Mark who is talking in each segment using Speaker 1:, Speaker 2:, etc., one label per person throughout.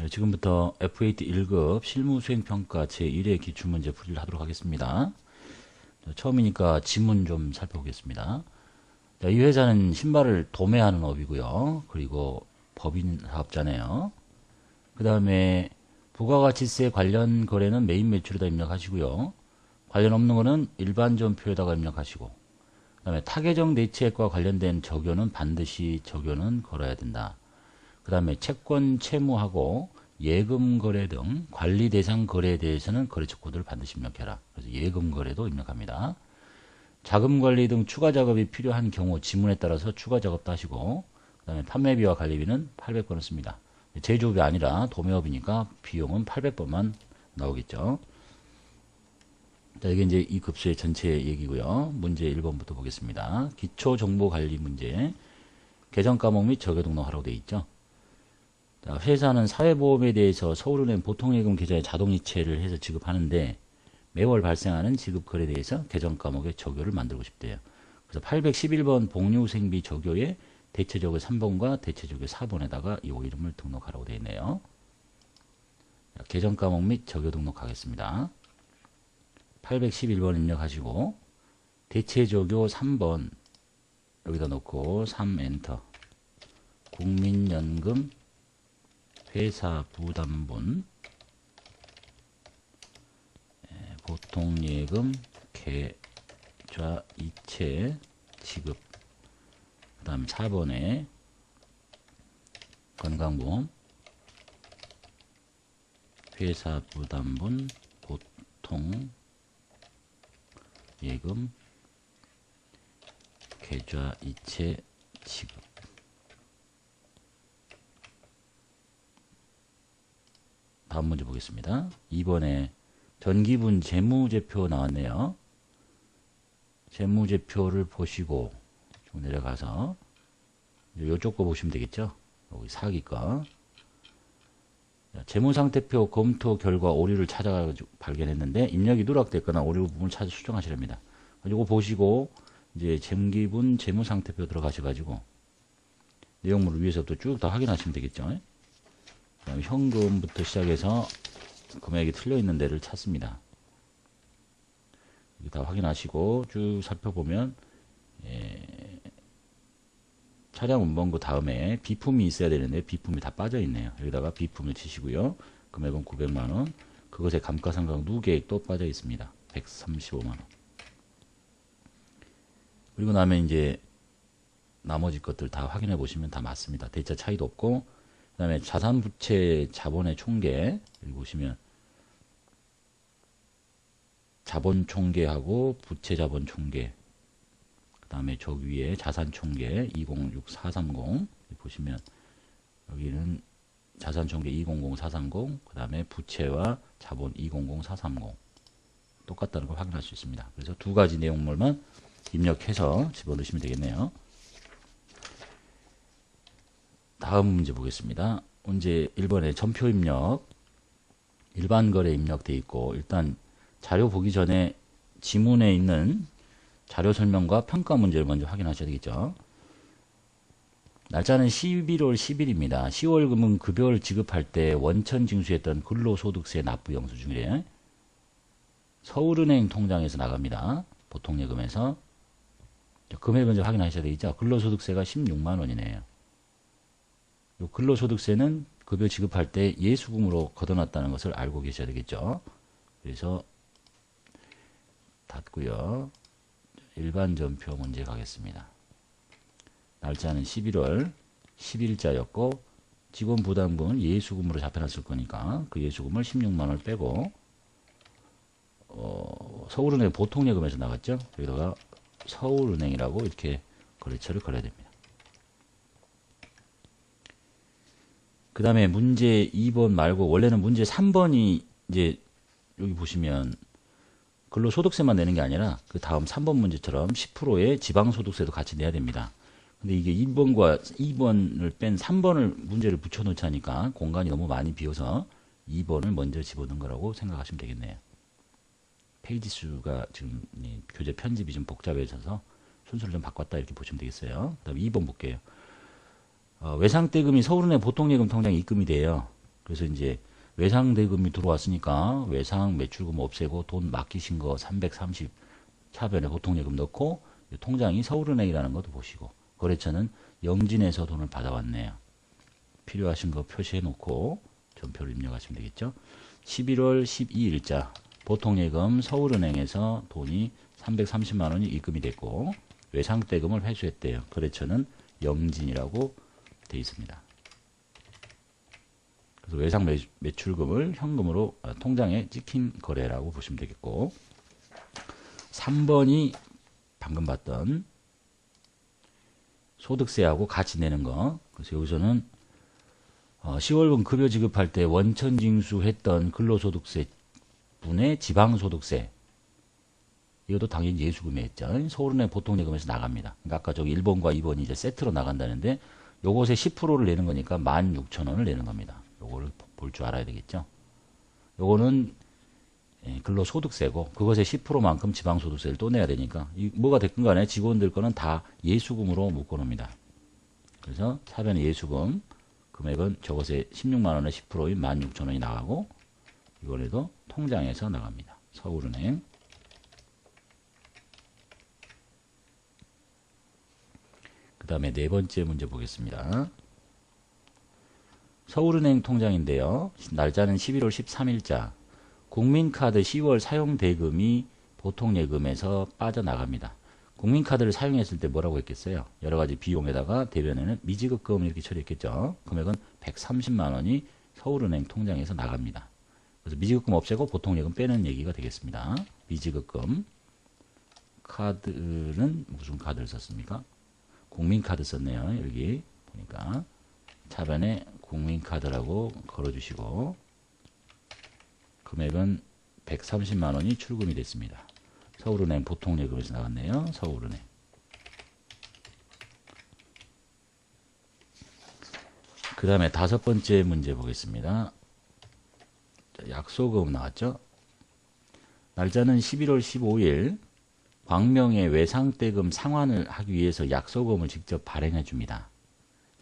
Speaker 1: 지금부터 F8 1급 실무수행평가 제1회 기출문제 풀이를 하도록 하겠습니다. 처음이니까 지문 좀 살펴보겠습니다. 자, 이 회사는 신발을 도매하는 업이고요. 그리고 법인 사업자네요. 그 다음에 부가가치세 관련 거래는 메인 매출에다 입력하시고요. 관련 없는 거는 일반 전표에다가 입력하시고, 그 다음에 타계정 대체액과 관련된 적요는 반드시 적요는 걸어야 된다. 그 다음에 채권 채무하고 예금 거래 등 관리 대상 거래에 대해서는 거래처 코드를 반드시 입력해라. 그래서 예금 거래도 입력합니다. 자금 관리 등 추가 작업이 필요한 경우 지문에 따라서 추가 작업도 하시고, 그 다음에 판매비와 관리비는 800번을 씁니다. 제조업이 아니라 도매업이니까 비용은 800번만 나오겠죠. 자, 이게 이제 이 급수의 전체 얘기고요. 문제 1번부터 보겠습니다. 기초정보관리 문제. 계정 까목 및 적요 등록하라고 되어 있죠. 자, 회사는 사회보험에 대해서 서울은행 보통예금 계좌에 자동이체를 해서 지급하는데 매월 발생하는 지급 거래에 대해서 계정 과목의 적요를 만들고 싶대요. 그래서 811번 복류생비 적요에 대체적요 3번과 대체적요 4번에다가 이 이름을 등록하라고 되어 있네요. 자, 계정 과목 및 적요 등록하겠습니다. 811번 입력하시고 대체적요 3번 여기다 놓고 3 엔터. 국민연금 회사 부담분 보통예금 계좌 이체 지급. 그 다음 4번에 건강보험 회사 부담분 보통예금 계좌 이체 지급. 다음 문제 보겠습니다. 2번에 전기분 재무제표 나왔네요. 재무제표를 보시고 좀 내려가서 이쪽 거 보시면 되겠죠. 여기 사기 거. 재무상태표 검토 결과 오류를 찾아가지고 발견했는데 입력이 누락됐거나 오류 부분을 찾아 수정하시랍니다. 이거 보시고 이제 전기분 재무상태표 들어가셔가지고 내용물을 위에서부터 쭉 다 확인하시면 되겠죠. 그다음에 현금부터 시작해서 금액이 틀려 있는 데를 찾습니다. 다 확인하시고 쭉 살펴보면 차량 운반부 다음에 비품이 있어야 되는데 비품이 다 빠져 있네요. 여기다가 비품을 치시고요. 금액은 900만원. 그것의 감가상각 누계액도 빠져 있습니다. 135만원. 그리고 나면 이제 나머지 것들 다 확인해 보시면 다 맞습니다. 대차 차이도 없고, 그 다음에 자산부채 자본의 총계 여기 보시면 자본 총계하고 부채 자본 총계, 그 다음에 저 위에 자산 총계 206430 보시면 여기는 자산 총계 200430, 그 다음에 부채와 자본 200430 똑같다는 걸 확인할 수 있습니다. 그래서 두 가지 내용물만 입력해서 집어넣으시면 되겠네요. 다음 문제 보겠습니다. 문제 1번에 전표 입력, 일반 거래 입력되어 있고, 일단 자료 보기 전에 지문에 있는 자료 설명과 평가 문제를 먼저 확인하셔야 되겠죠. 날짜는 11월 10일입니다. 10월금은 급여를 지급할 때 원천 징수했던 근로소득세 납부 영수증이래. 서울은행 통장에서 나갑니다. 보통예금에서. 금액을 먼저 확인하셔야 되겠죠. 근로소득세가 16만 원이네요. 요 근로소득세는 급여 지급할 때 예수금으로 걷어놨다는 것을 알고 계셔야 되겠죠. 그래서 닫고요. 일반 전표 문제 가겠습니다. 날짜는 11월 10일자였고 직원 부담금은 예수금으로 잡혀놨을 거니까 그 예수금을 16만원을 빼고 서울은행 보통예금에서 나갔죠. 여기다가 서울은행이라고 이렇게 거래처를 걸어야 됩니다. 그 다음에 문제 2번 말고 원래는 문제 3번이 이제 여기 보시면 근로소득세만 내는 게 아니라 그 다음 3번 문제처럼 10%의 지방소득세도 같이 내야 됩니다. 근데 이게 2번과 2번을 뺀 3번을 문제를 붙여놓자니까 공간이 너무 많이 비어서 2번을 먼저 집어넣은 거라고 생각하시면 되겠네요. 페이지 수가 지금 교재 편집이 좀 복잡해져서 순서를 좀 바꿨다 이렇게 보시면 되겠어요. 그 다음에 2번 볼게요. 외상대금이 서울은행 보통예금 통장에 입금이 돼요. 그래서 이제 외상 대금이 들어왔으니까 외상 매출금 없애고 돈 맡기신 거 330 차변에 보통예금 넣고 통장이 서울은행이라는 것도 보시고 거래처는 영진에서 돈을 받아왔네요. 필요하신 거 표시해 놓고 전표를 입력하시면 되겠죠. 11월 12일자 보통예금 서울은행에서 돈이 330만 원이 입금이 됐고 외상대금을 회수했대요. 거래처는 영진이라고 되어 있습니다. 그래서 외상 매출금을 현금으로 통장에 찍힌 거래라고 보시면 되겠고 3번이 방금 봤던 소득세하고 같이 내는 거. 그래서 여기서는 10월분 급여 지급할 때 원천 징수했던 근로소득세 분의 지방소득세 이것도 당연히 예수금에 했죠. 서울은행 보통예금에서 나갑니다. 그러니까 아까 저기 1번과 2번이 이제 세트로 나간다는데 요것에 10%를 내는 거니까 16,000원을 내는 겁니다. 요거를 볼 줄 알아야 되겠죠. 요거는 근로소득세고 그것의 10%만큼 지방소득세를 또 내야 되니까 뭐가 됐든 간에 직원들 거는 다 예수금으로 묶어놓습니다. 그래서 차변 예수금 금액은 저것의 16만 원의 10%인 16,000원이 나가고 이번에도 통장에서 나갑니다. 서울은행. 그 다음에 네 번째 문제 보겠습니다. 서울은행 통장인데요. 날짜는 11월 13일자. 국민카드 10월 사용대금이 보통예금에서 빠져나갑니다. 국민카드를 사용했을 때 뭐라고 했겠어요? 여러가지 비용에다가 대변에는 미지급금 이렇게 처리했겠죠. 금액은 130만 원이 서울은행 통장에서 나갑니다. 그래서 미지급금 없애고 보통예금 빼는 얘기가 되겠습니다. 미지급금 카드는 무슨 카드를 썼습니까? 국민카드 썼네요. 여기 보니까 차변에 국민카드라고 걸어주시고 금액은 130만 원이 출금이 됐습니다. 서울은행 보통예금에서 나갔네요. 서울은행. 그 다음에 다섯 번째 문제 보겠습니다. 약소금 나왔죠. 날짜는 11월 15일 광명의 외상대금 상환을 하기 위해서 약소금을 직접 발행해 줍니다.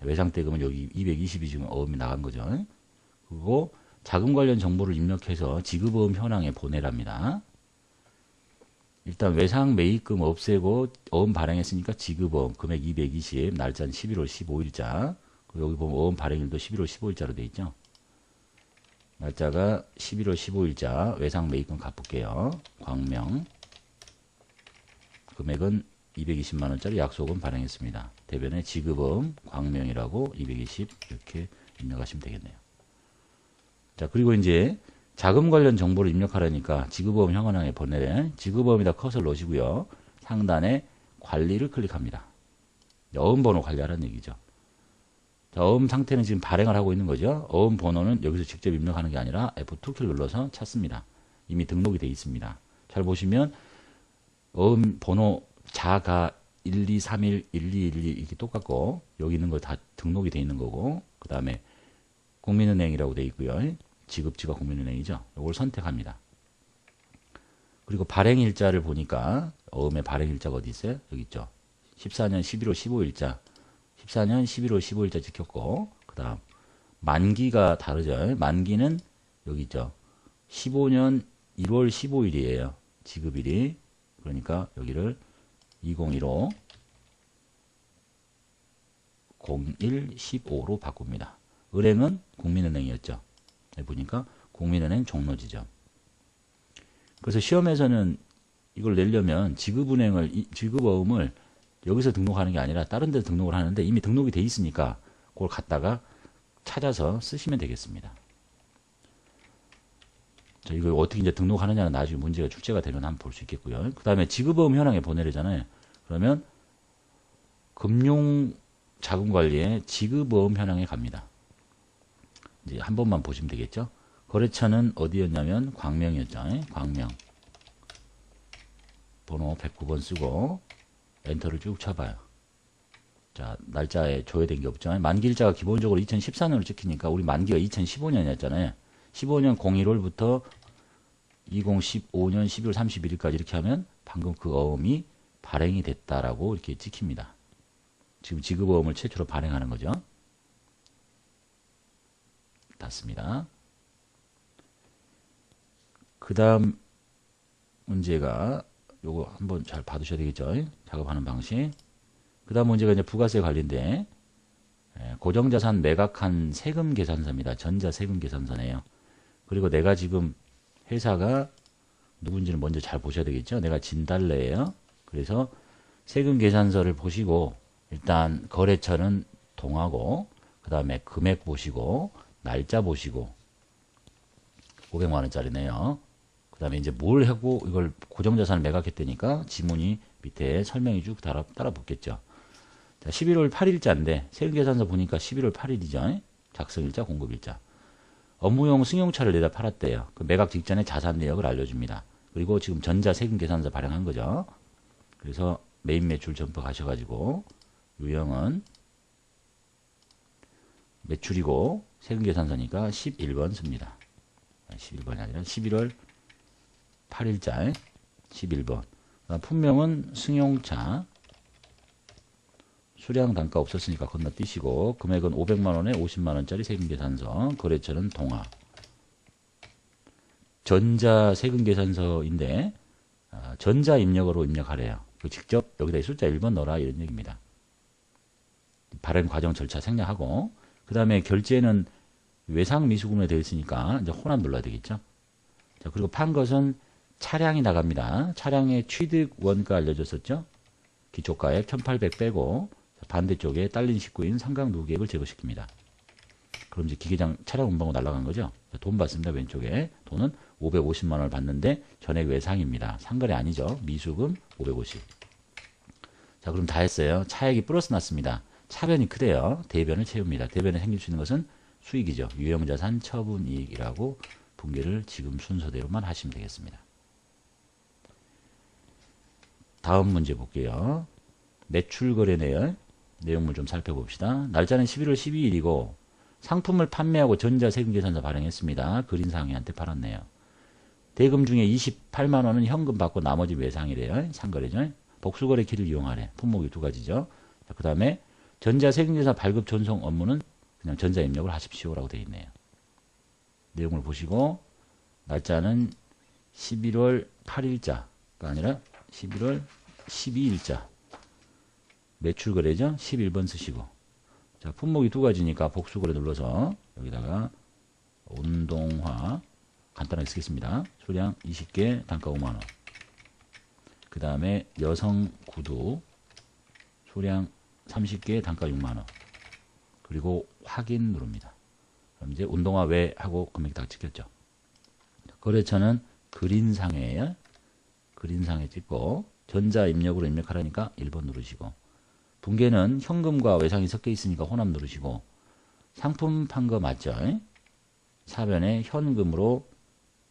Speaker 1: 외상대금은 여기 220이 지금 어음이 나간 거죠. 그리고 자금 관련 정보를 입력해서 지급어음 현황에 보내랍니다. 일단 외상 매입금 없애고 어음 발행했으니까 지급어음 금액 220 날짜는 11월 15일자 여기 보면 어음 발행일도 11월 15일자로 되어 있죠. 날짜가 11월 15일자 외상 매입금 갚을게요. 광명 금액은 220만원짜리 약소금 발행했습니다. 대변에 지급어음 광명이라고 220 이렇게 입력하시면 되겠네요. 자, 그리고 이제 자금 관련 정보를 입력하려니까 지급어음 현황에 보내래. 지급어음에다 컷을 넣으시고요. 상단에 관리를 클릭합니다. 어음 번호 관리하라는 얘기죠. 자, 어음 상태는 지금 발행을 하고 있는 거죠. 어음 번호는 여기서 직접 입력하는 게 아니라 F2키를 눌러서 찾습니다. 이미 등록이 되어 있습니다. 잘 보시면 어음 번호 자가 1231, 1212 이렇게 똑같고 여기 있는 거 다 등록이 되어 있는 거고 그 다음에 국민은행이라고 되어 있고요. 지급지가 국민은행이죠. 이걸 선택합니다. 그리고 발행일자를 보니까 어음의 발행일자가 어디 있어요? 여기 있죠. 14년 11월 15일자 14년 11월 15일자 찍혔고 그 다음 만기가 다르죠. 만기는 여기 있죠. 15년 1월 15일이에요. 지급일이. 그러니까 여기를 2015 0115로 바꿉니다. 은행은 국민은행이었죠. 보니까 국민은행 종로지점. 그래서 시험에서는 이걸 내려면 지급어음을 여기서 등록하는 게 아니라 다른 데 등록을 하는데 이미 등록이 돼 있으니까 그걸 갖다가 찾아서 쓰시면 되겠습니다. 자, 이걸 어떻게 이제 등록하느냐는 나중에 문제가 출제가 되면 한번 볼 수 있겠고요. 그 다음에 지급어음 현황에 보내려잖아요. 그러면 금융자금관리에 지급어음 현황에 갑니다. 이제 한 번만 보시면 되겠죠. 거래처는 어디였냐면 광명이었죠. 광명. 번호 109번 쓰고 엔터를 쭉 쳐봐요. 자, 날짜에 조회된 게 없죠. 만기일자가 기본적으로 2014년으로 찍히니까 우리 만기가 2015년이었잖아요. 15년 01월부터 2015년 12월 31일까지 이렇게 하면 방금 그 어음이 발행이 됐다라고 이렇게 찍힙니다. 지금 지급어음을 최초로 발행하는 거죠. 다 맞습니다. 그 다음 문제가 요거 한번 잘 봐두셔야 되겠죠. 작업하는 방식. 그 다음 문제가 이제 부가세 관리인데 고정자산 매각한 세금 계산서입니다. 전자세금 계산서네요. 그리고 내가 지금 회사가 누군지는 먼저 잘 보셔야 되겠죠. 내가 진달래예요. 그래서 세금 계산서를 보시고 일단 거래처는 동하고 그 다음에 금액 보시고 날짜 보시고 500만 원짜리네요. 그 다음에 이제 뭘 하고 이걸 고정자산을 매각했다니까 지문이 밑에 설명이 쭉 따라 붙겠죠. 자, 11월 8일자인데 세금계산서 보니까 11월 8일이죠. 작성일자, 공급일자. 업무용 승용차를 내다 팔았대요. 그 매각 직전에 자산 내역을 알려줍니다. 그리고 지금 전자세금계산서 발행한 거죠. 그래서 메인 매출 점포 가셔가지고 유형은 매출이고 세금계산서니까 11번 씁니다. 11번이 아니라 11월 8일자 11번. 품명은 승용차. 수량 단가 없었으니까 건너뛰시고 금액은 500만원에 50만원짜리 세금계산서. 거래처는 동아. 전자 세금계산서인데 전자 입력으로 입력하래요. 직접 여기다 숫자 1번 넣어라 이런 얘기입니다. 발행 과정 절차 생략하고 그 다음에 결제는 외상 미수금에 되어 있으니까 이제 혼합 눌러야 되겠죠. 자, 그리고 판 것은 차량이 나갑니다. 차량의 취득 원가 알려줬었죠. 기초가액 1800 빼고 반대쪽에 딸린 식구인 상강 누계액을 제거시킵니다. 그럼 이제 기계장 차량 운반고 날라간 거죠. 돈 받습니다. 왼쪽에 돈은 550만 원을 받는데 전액 외상입니다. 상거래 아니죠. 미수금 550. 자, 그럼 다 했어요. 차액이 플러스 났습니다. 차변이 크대요. 대변을 채웁니다. 대변에 생길 수 있는 것은 수익이죠. 유형자산 처분이익이라고 분개를 지금 순서대로만 하시면 되겠습니다. 다음 문제 볼게요. 매출거래 내용물 좀 살펴봅시다. 날짜는 11월 12일이고 상품을 판매하고 전자세금계산서 발행했습니다. 그린상해한테 팔았네요. 대금 중에 28만원은 현금 받고 나머지 외상이래요. 상거래죠. 복수거래 키를 이용하래. 품목이 두 가지죠. 그 다음에 전자세금계산 발급 전송 업무는 그냥 전자입력을 하십시오라고 되어 있네요. 내용을 보시고 날짜는 11월 8일자가 아니라 11월 12일자 매출거래죠. 11번 쓰시고 자, 품목이 두 가지니까 복수거래 눌러서 여기다가 운동화 간단하게 쓰겠습니다. 수량 20개 단가 5만원. 그 다음에 여성 구두 수량 30개 단가 6만원. 그리고 확인 누릅니다. 그럼 이제 운동화 외 하고 금액이 딱 찍혔죠. 거래처는 그린상해예요. 그린상해 찍고 전자 입력으로 입력하라니까 1번 누르시고 분계는 현금과 외상이 섞여 있으니까 혼합 누르시고 상품 판 거 맞죠? 사변에 현금으로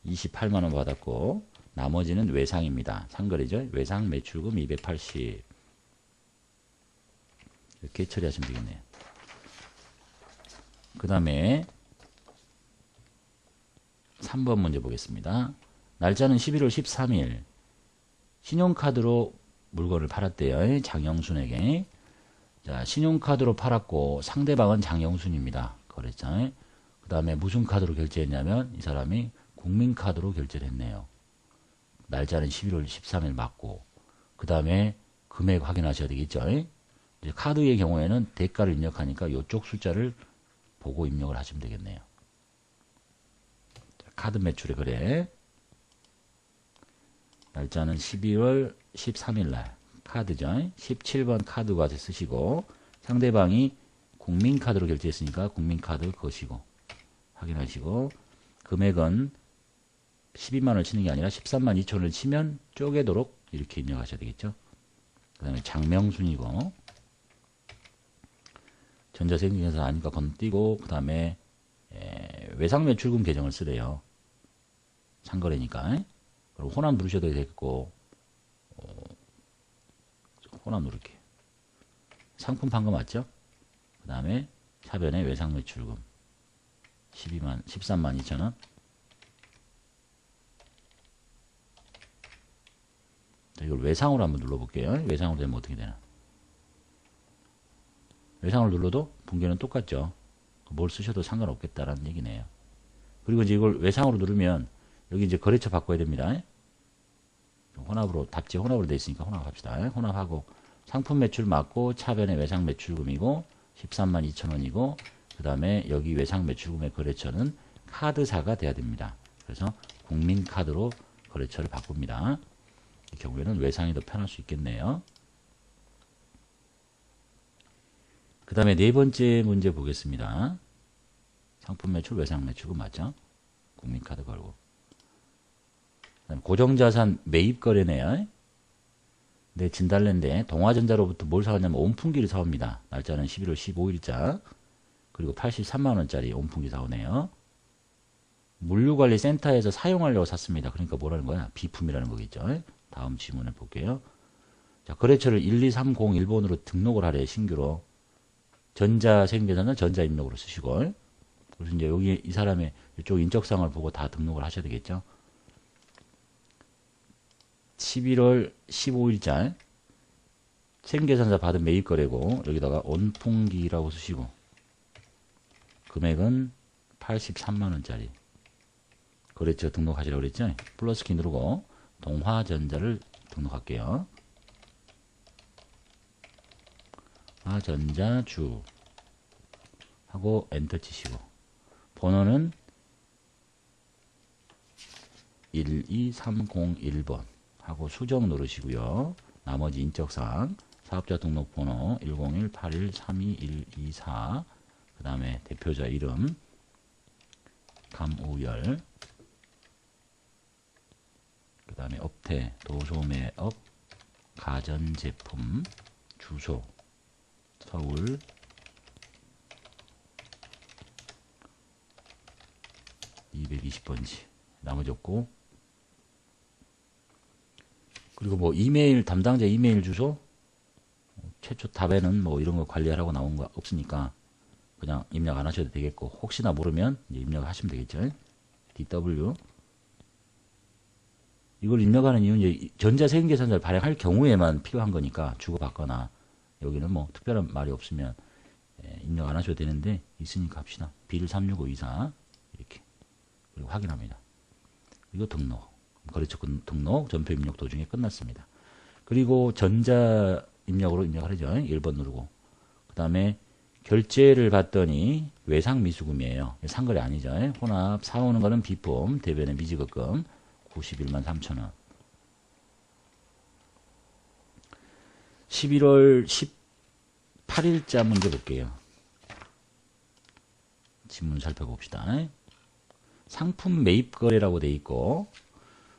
Speaker 1: 28만원 받았고 나머지는 외상입니다. 상거래죠. 외상 매출금 280 이렇게 처리하시면 되겠네요. 그 다음에 3번 문제 보겠습니다. 날짜는 11월 13일 신용카드로 물건을 팔았대요. 장영순에게. 자, 신용카드로 팔았고 상대방은 장영순입니다. 거래처. 그 다음에 무슨 카드로 결제했냐면 이 사람이 국민카드로 결제를 했네요. 날짜는 11월 13일 맞고 그 다음에 금액 확인하셔야 되겠죠. 이제 카드의 경우에는 대가를 입력하니까 이쪽 숫자를 보고 입력을 하시면 되겠네요. 카드 매출의 거래 날짜는 12월 13일 날 카드죠. 17번 카드 과세 쓰시고 상대방이 국민카드로 결제했으니까 국민카드 거시고 확인하시고 금액은 12만원을 치는 게 아니라 13만 2천원을 치면 쪼개도록 이렇게 입력하셔야 되겠죠. 그 다음에 장명순이고 전자세금계산서 아니까 건너뛰고 그 다음에 외상매출금 계정을 쓰래요. 상거래니까. 그리고 혼합 누르셔도 되겠고 혼합 누를게요. 상품 판 거 맞죠? 그 다음에 사변에 외상매출금 13만 2천원. 자, 이걸 외상으로 한번 눌러볼게요. 외상으로 되면 어떻게 되나? 외상을 눌러도 분계는 똑같죠. 뭘 쓰셔도 상관없겠다라는 얘기네요. 그리고 이제 이걸 외상으로 누르면 여기 이제 거래처 바꿔야 됩니다. 혼합으로 답지 혼합으로 돼 있으니까 혼합합시다. 혼합하고 상품 매출 맞고 차변의 외상 매출금이고 13만 2천 원이고 그 다음에 여기 외상 매출금의 거래처는 카드사가 돼야 됩니다. 그래서 국민카드로 거래처를 바꿉니다. 이 경우에는 외상이 더 편할 수 있겠네요. 그 다음에 네 번째 문제 보겠습니다. 상품 매출, 외상 매출금 맞죠? 국민카드 걸고. 고정자산 매입 거래네요. 네, 진달래인데 동화전자로부터 뭘 사왔냐면 온풍기를 사옵니다. 날짜는 11월 15일자. 그리고 83만원짜리 온풍기 사오네요. 물류관리센터에서 사용하려고 샀습니다. 그러니까 뭐라는 거야? 비품이라는 거겠죠. 다음 질문해 볼게요. 자, 거래처를 12301번으로 등록을 하래, 신규로. 전자세금계산서 전자입력으로 쓰시고. 그래서 이제 여기 이 사람의 이쪽 인적사항을 보고 다 등록을 하셔야 되겠죠. 11월 15일자 세금계산서 받은 매입거래고 여기다가 온풍기라고 쓰시고 금액은 83만원짜리 거래처 등록하시라고 그랬죠. 플러스키 누르고 동화전자를 등록할게요. 화전자주 하고 엔터 치시고 번호는 12301번 하고 수정 누르시고요. 나머지 인적사항 사업자 등록번호 10181322124 그 다음에 대표자 이름 감우열 그 다음에 업태 도소매업 가전제품 주소 서울 (220번지) 나머지 없고 그리고 뭐 이메일 담당자 이메일 주소 최초 답에는 뭐 이런 거 관리하라고 나온 거 없으니까 그냥 입력 안 하셔도 되겠고 혹시나 모르면 이제 입력하시면 되겠죠. DW 이걸 입력하는 이유는 이제 전자세금계산서를 발행할 경우에만 필요한 거니까 주고받거나 여기는 뭐 특별한 말이 없으면 입력 안 하셔도 되는데 있으니까 합시다. 빌 36524 이렇게 그리고 확인합니다. 이거 등록 거래처 등록 전표 입력 도중에 끝났습니다. 그리고 전자 입력으로 입력하죠. 1번 누르고 그 다음에 결제를 받더니 외상 미수금이에요. 상거래 아니죠. 혼합 사오는 거는 비품 대변의 미지급금 91만 3천원 11월 18일자 문제 볼게요. 지문 살펴봅시다. 상품 매입 거래라고 돼 있고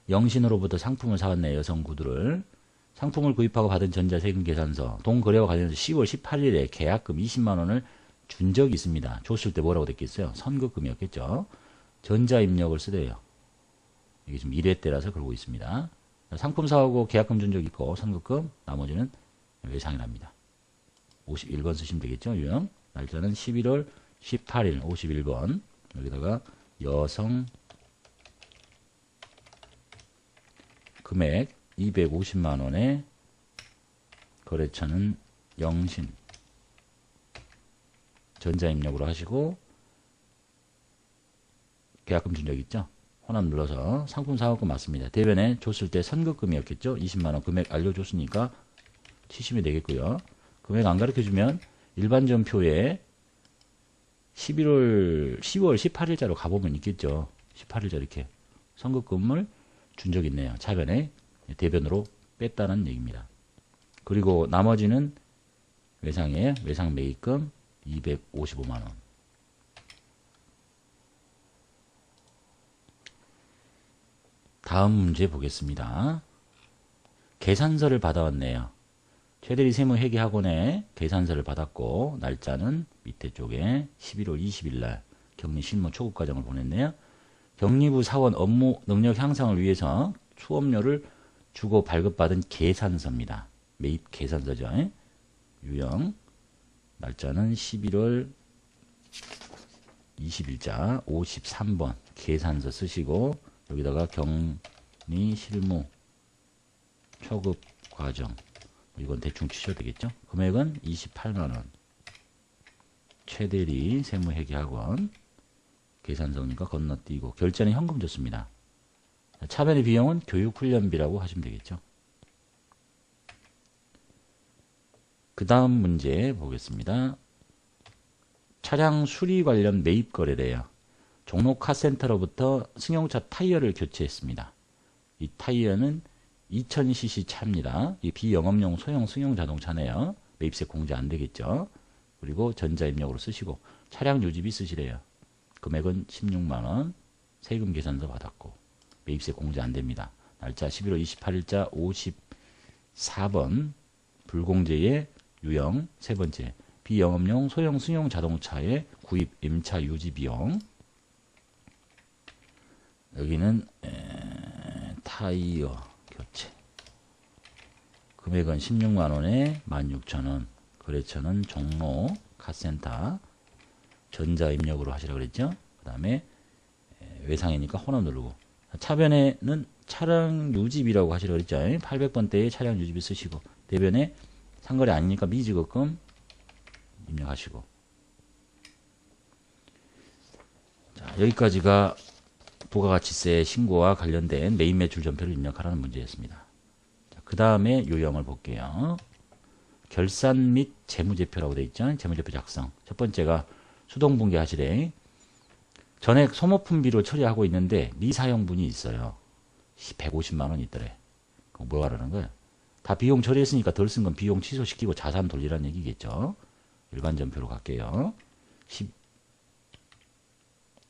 Speaker 1: 영신으로부터 상품을 사왔네요. 여성 구두를. 상품을 구입하고 받은 전자세금 계산서 동거래와 관련해서 10월 18일에 계약금 20만원을 준 적이 있습니다. 줬을 때 뭐라고 됐겠어요? 선급금이었겠죠. 전자입력을 쓰대요. 이게 지금 1회 때라서 그러고 있습니다. 상품 사오고 계약금 준 적 있고 선급금 나머지는 외상이랍니다. 51번 쓰시면 되겠죠. 유형 날짜는 11월 18일 51번 여기다가 여성 금액 250만원에 거래처는 영신 전자입력으로 하시고 계약금 준 적 있죠. 혼합 눌러서 상품 사업금 맞습니다. 대변에 줬을 때 선급금이었겠죠. 20만원 금액 알려줬으니까 치시면 되겠고요. 금액 안 가르쳐주면 일반전표에 10월 18일자로 가보면 있겠죠. 18일자 이렇게 선급금을 준 적 있네요. 차변에 대변으로 뺐다는 얘기입니다. 그리고 나머지는 외상에 외상 매입금 255만원 다음 문제 보겠습니다. 계산서를 받아왔네요. 최대리 세무회계학원에 계산서를 받았고 날짜는 밑에 쪽에 11월 20일날 격리 실무 초급과정을 보냈네요. 격리부 사원 업무 능력 향상을 위해서 수업료를 주고 발급받은 계산서입니다. 매입 계산서죠. 유형 날짜는 11월 20일자 53번 계산서 쓰시고 여기다가 격리 실무 초급 과정 이건 대충 치셔도 되겠죠. 금액은 28만원 최대리 세무회계학원 계산서니까 건너뛰고 결제는 현금 줬습니다. 차변의 비용은 교육훈련비라고 하시면 되겠죠. 그 다음 문제 보겠습니다. 차량 수리 관련 매입 거래래요. 종로 카센터로부터 승용차 타이어를 교체했습니다. 이 타이어는 2000cc 차입니다. 이 비영업용 소형 승용 자동차네요. 매입세 공제 안 되겠죠. 그리고 전자입력으로 쓰시고 차량 유지비 쓰시래요. 금액은 16만원, 세금 계산서 받았고 매입세 공제 안 됩니다. 날짜 11월 28일자 54번 불공제의 유형 세 번째 비영업용 소형 승용 자동차의 구입 임차 유지 비용 여기는 타이어 교체 금액은 16만원에 16,000원 거래처는 종로 카센터 전자입력으로 하시라고 그랬죠. 그 다음에 외상이니까 헌어 누르고 차변에는 차량 유지비라고 하시라고 그랬죠. 800번대에 차량 유지비 쓰시고 대변에 상거래 아니니까 미지급금 입력하시고 자, 여기까지가 부가가치세 신고와 관련된 매입 매출 전표를 입력하라는 문제였습니다. 그 다음에 요령을 볼게요. 결산 및 재무제표라고 되어 있죠. 재무제표 작성. 첫 번째가 수동분계 하시래. 전액 소모품비로 처리하고 있는데 미사용분이 있어요. 150만원 있더래. 그거 뭐 하라는 거야? 다 비용 처리했으니까 덜 쓴 건 비용 취소시키고 자산 돌리라는 얘기겠죠. 일반 전표로 갈게요.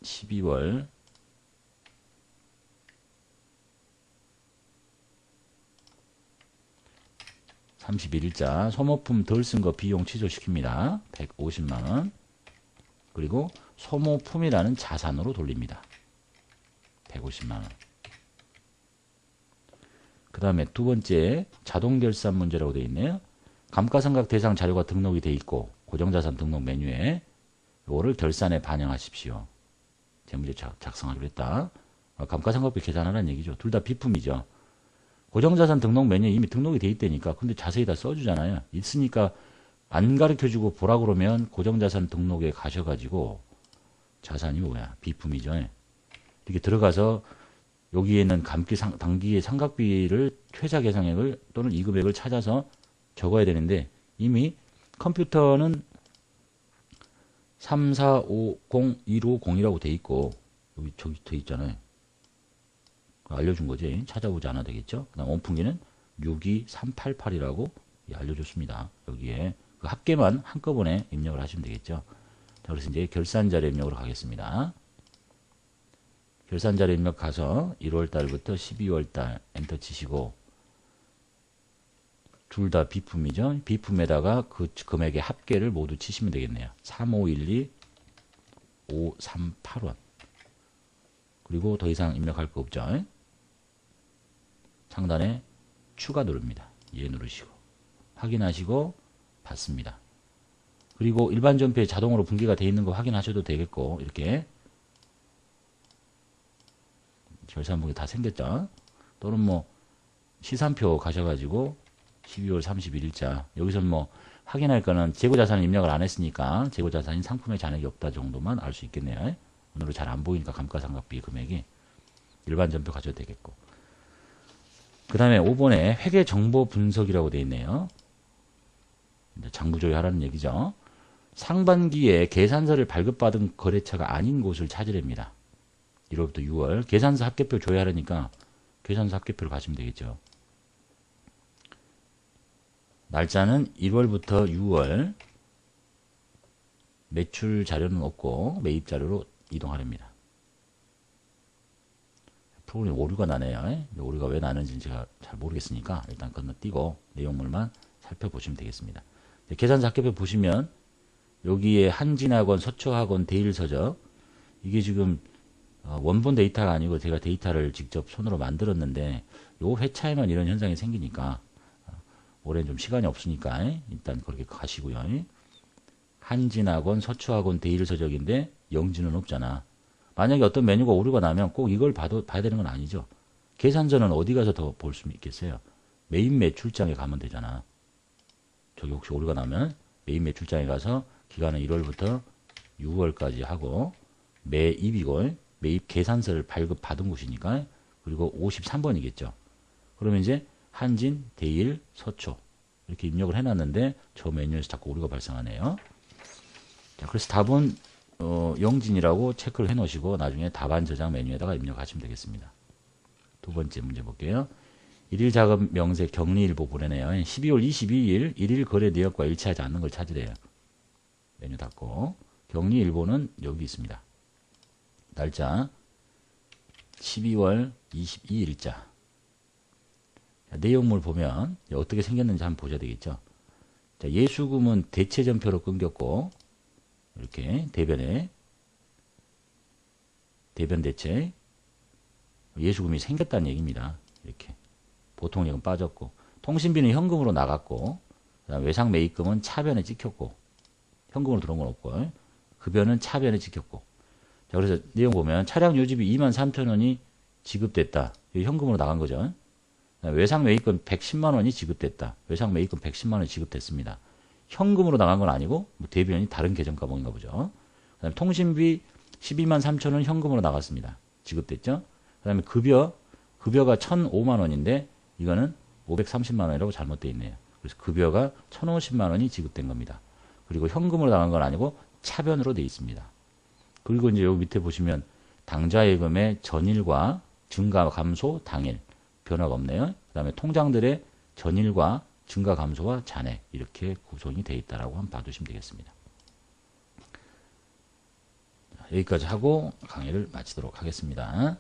Speaker 1: 12월 31일자 소모품 덜 쓴 거 비용 취소시킵니다. 150만원. 그리고 소모품이라는 자산으로 돌립니다. 150만원. 그 다음에 두 번째 자동결산 문제라고 되어 있네요. 감가상각 대상 자료가 등록이 되어 있고 고정자산 등록 메뉴에 이거를 결산에 반영하십시오. 재무제 작성하기로 했다. 감가상각비 계산하라는 얘기죠. 둘 다 비품이죠. 고정자산 등록 메뉴에 이미 등록이 돼 있다니까. 근데 자세히 다 써주잖아요. 있으니까 안 가르쳐주고 보라 그러면 고정자산 등록에 가셔가지고 자산이 뭐야? 비품이죠. 이렇게 들어가서 여기에는 당기의 상각비를 최자 계상액을 또는 이 금액을 찾아서 적어야 되는데 이미 컴퓨터는 3450150이라고 돼 있고 여기 저기 돼 있잖아요. 알려준 거지. 찾아보지 않아도 되겠죠. 그 다음 원풍기는 62388이라고 알려줬습니다. 여기에 그 합계만 한꺼번에 입력을 하시면 되겠죠. 자, 그래서 이제 결산자료 입력으로 가겠습니다. 결산자료 입력 가서 1월달부터 12월달 엔터 치시고 둘 다 비품이죠. 비품에다가 그 금액의 합계를 모두 치시면 되겠네요. 3512 5381 그리고 더 이상 입력할 거 없죠. 상단에 추가 누릅니다. 예 누르시고 확인하시고 받습니다. 그리고 일반 전표에 자동으로 분기가 되어 있는 거 확인하셔도 되겠고 이렇게 결산분기 다 생겼죠. 또는 뭐 시산표 가셔가지고 12월 31일자 여기서 뭐 확인할 거는 재고자산을 입력을 안 했으니까 재고자산인 상품의 잔액이 없다 정도만 알 수 있겠네요. 오늘은 잘 안 보이니까 감가상각비 금액이 일반 전표 가져도 되겠고 그 다음에 5번에 회계정보 분석이라고 되어 있네요. 장부조회 하라는 얘기죠. 상반기에 계산서를 발급받은 거래처가 아닌 곳을 찾으랍니다. 1월부터 6월 계산서 합계표 조회하려니까 계산서 합계표를 가시면 되겠죠. 날짜는 1월부터 6월 매출 자료는 없고 매입 자료로 이동하랍니다. 프로그램 오류가 나네요. 오류가 왜 나는지 제가 잘 모르겠으니까 일단 건너뛰고 내용물만 살펴보시면 되겠습니다. 계산서 합계표 보시면 여기에 한진학원, 서초학원, 대일서적 이게 지금 원본 데이터가 아니고 제가 데이터를 직접 손으로 만들었는데 요 회차에만 이런 현상이 생기니까 올해는 좀 시간이 없으니까 일단 그렇게 가시고요. 한진학원, 서초학원, 대일서적인데 영지는 없잖아. 만약에 어떤 메뉴가 오류가 나면 꼭 이걸 봐야 되는 건 아니죠. 계산서는 어디 가서 더 볼 수 있겠어요? 매입 매출장에 가면 되잖아. 저기 혹시 오류가 나면 매입 매출장에 가서 기간은 1월부터 6월까지 하고 매입이고 매입 계산서를 발급받은 곳이니까 그리고 53번이겠죠. 그러면 이제 한진, 대일, 서초 이렇게 입력을 해놨는데 저 메뉴에서 자꾸 오류가 발생하네요. 자, 그래서 답은 영진이라고 체크를 해 놓으시고 나중에 답안 저장 메뉴에다가 입력하시면 되겠습니다. 두 번째 문제 볼게요. 일일 자금 명세 격리일보 보내네요. 12월 22일 일일 거래 내역과 일치하지 않는 걸 찾으래요. 메뉴 닫고 격리일보는 여기 있습니다. 날짜 12월 22일자. 내용물 보면 어떻게 생겼는지 한번 보셔야 되겠죠. 자, 예수금은 대체 전표로 끊겼고 이렇게 대변 대체 예수금이 생겼다는 얘기입니다. 이렇게 보통예금 빠졌고 통신비는 현금으로 나갔고 그다음 외상 매입금은 차변에 찍혔고 현금으로 들어온 건 없고 급여는 차변에 찍혔고 자 그래서 내용 보면 차량 유지비 23,000원이 지급됐다. 이게 현금으로 나간 거죠. 외상 매입금 110만 원이 지급됐다. 외상 매입금 110만 원이 지급됐습니다. 현금으로 나간 건 아니고 뭐 대변이 다른 계정 과목인가 보죠. 그다음에 통신비 12만 3천 원 현금으로 나갔습니다. 지급됐죠. 그다음에 급여가 1,005만 원인데 이거는 530만 원이라고 잘못되어 있네요. 그래서 급여가 1,050만 원이 지급된 겁니다. 그리고 현금으로 나간 건 아니고 차변으로 되어 있습니다. 그리고 이제 여기 밑에 보시면 당좌예금의 전일과 증가 감소 당일 변화가 없네요. 그 다음에 통장들의 전일과 증가 감소와 잔액 이렇게 구성이 되어 있다라고 한번 봐두시면 되겠습니다. 여기까지 하고 강의를 마치도록 하겠습니다.